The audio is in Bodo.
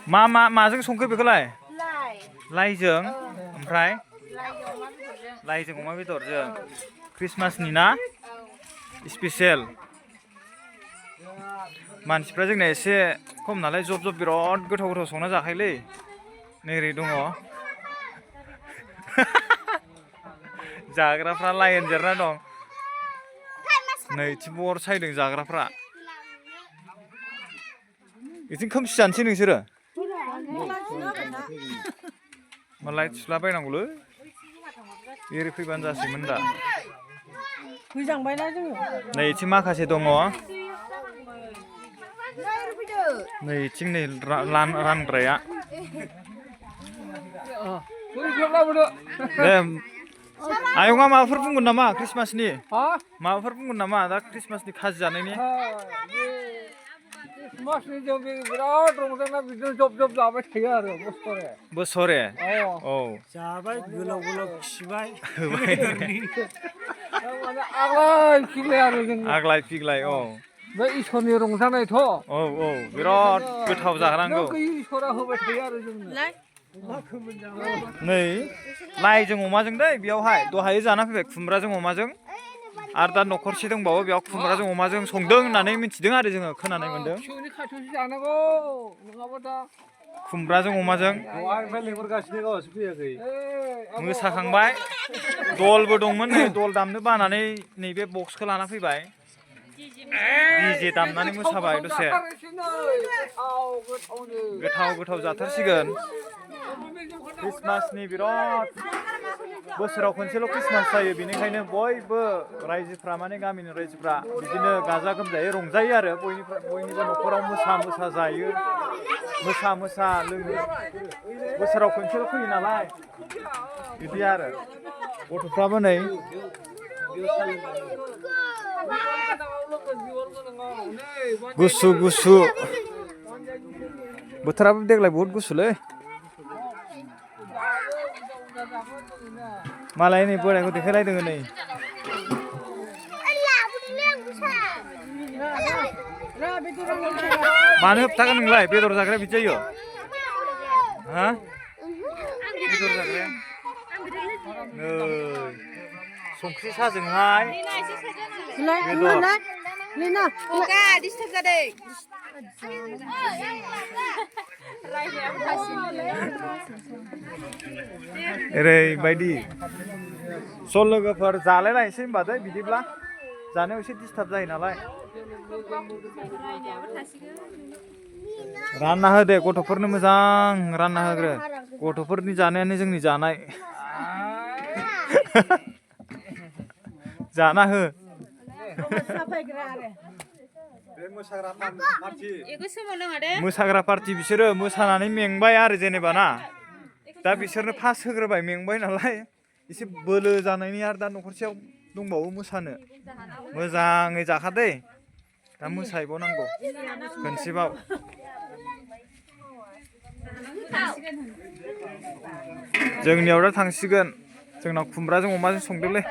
माजों संखो बेखौलाय लाइजों ओमफ्राय लाइजों अमा बेदरजों क्रिसमासनि ना स्पेशल मानसिफ्रा जोंना एसे खम नालाय जब बिराद गोथाव संना जाखायोलै नैरै दङ जाग्राफ्रा लाइन जेरना दं नैथिं बर सायदों जाग्राफ्रा बिथिं खोमसि जानोसै नोंसोरो मा लाइट सुला बायनांगौलै एरै फैबानो जासैमोन दा नै इथिं माखासे दङ नै इथिं नै रानग्राया दे आयंआ माबाफोर बुंगोन नामा क्रिसमासनि माबाफोर बुंगोन नामा दा क्रिसमासनि खाजि जानायनि क्रिसमासनि जों बिराद रंजाना बिदिनो जब जाबाय थायो आरो बोसोरे औ जाबाय गोलाव खिबाय माने आग्लाय फिग्लाय आरो जों आग्लाय फिग्लाय औ बे इसोरनि रंजानायथ' औ बिराद गोथाव जानांगौ इसोरा होबाय थायो आरो जोंनो नै लाइजों अमाजों दै बेयावहाय दहाय जाना फैबाय खुमब्राजों अमाजों आरो दा न'खरसे दंबावो बेयाव खुमब्राजों अमाजों संदों होननानै मिथिदों आरो जोङो खोनानाय मोनदों खाथियावसो जानांगौ नङाबा दा खुमब्राजों अमाजों दहायनिफ्राय लेंहरगासिनो गावसो फैयाखै मोसाखांबाय दलबो दंमोन नै दल दामनो बानानै नैबे बक्सखौ लाना फैबाय डीजे दामनानै मोसाबाय दसे गोथाव जाथारसिगोन क्रिसमासनि बिराद बोसोराव खनसेल' क्रिसमास जायो बेनिखायनो बयबो रायजोफ्रा माने गामिनि रायजोफ्रा बिदिनो गाजा गोमजायै रंजायो आरो बयनिबो न'खराव मोसा जायो मोसा लोङो बोसोराव खनसेल' फैयो नालाय बिदि आरो गथ'फ्राबो नै गुसु बोथोराबो देग्लाय बहुद गुसुलै मालाय नै बोरायखौ देखायलायदों नै मानो होबथागोन नोंलाय बेदर जाग्राया बिदि जायो हा बेदर जाग्राया नै संख्रि साजोंहाय ओरैबायदि स' लोगोफोर जालायलायनोसै होनबा दै बिदिब्ला जानायाव एसे डिस्टार्ब जायो नालाय रानना हो दे गथ'फोरनो मोजां रानना होग्रो गथ'फोरनि जानायानो जोंनि जानाय जाना हो मोसाग्रा पार्टि बिसोरो मोसानानै मेंबाय आरो जेनेबा ना दा बिसोरनो फास होग्रोबाय मेंबाय नालाय एसे बोलो जानायनि आरो दा न'खरसेयाव दंबावो मोसानो मोजाङै जाखादै दा मोसाहैबावनांगौ खनसेबाव जोंनियाव दा थांसिगोन जोंनाव खुमब्राजों अमाजों संदोंलै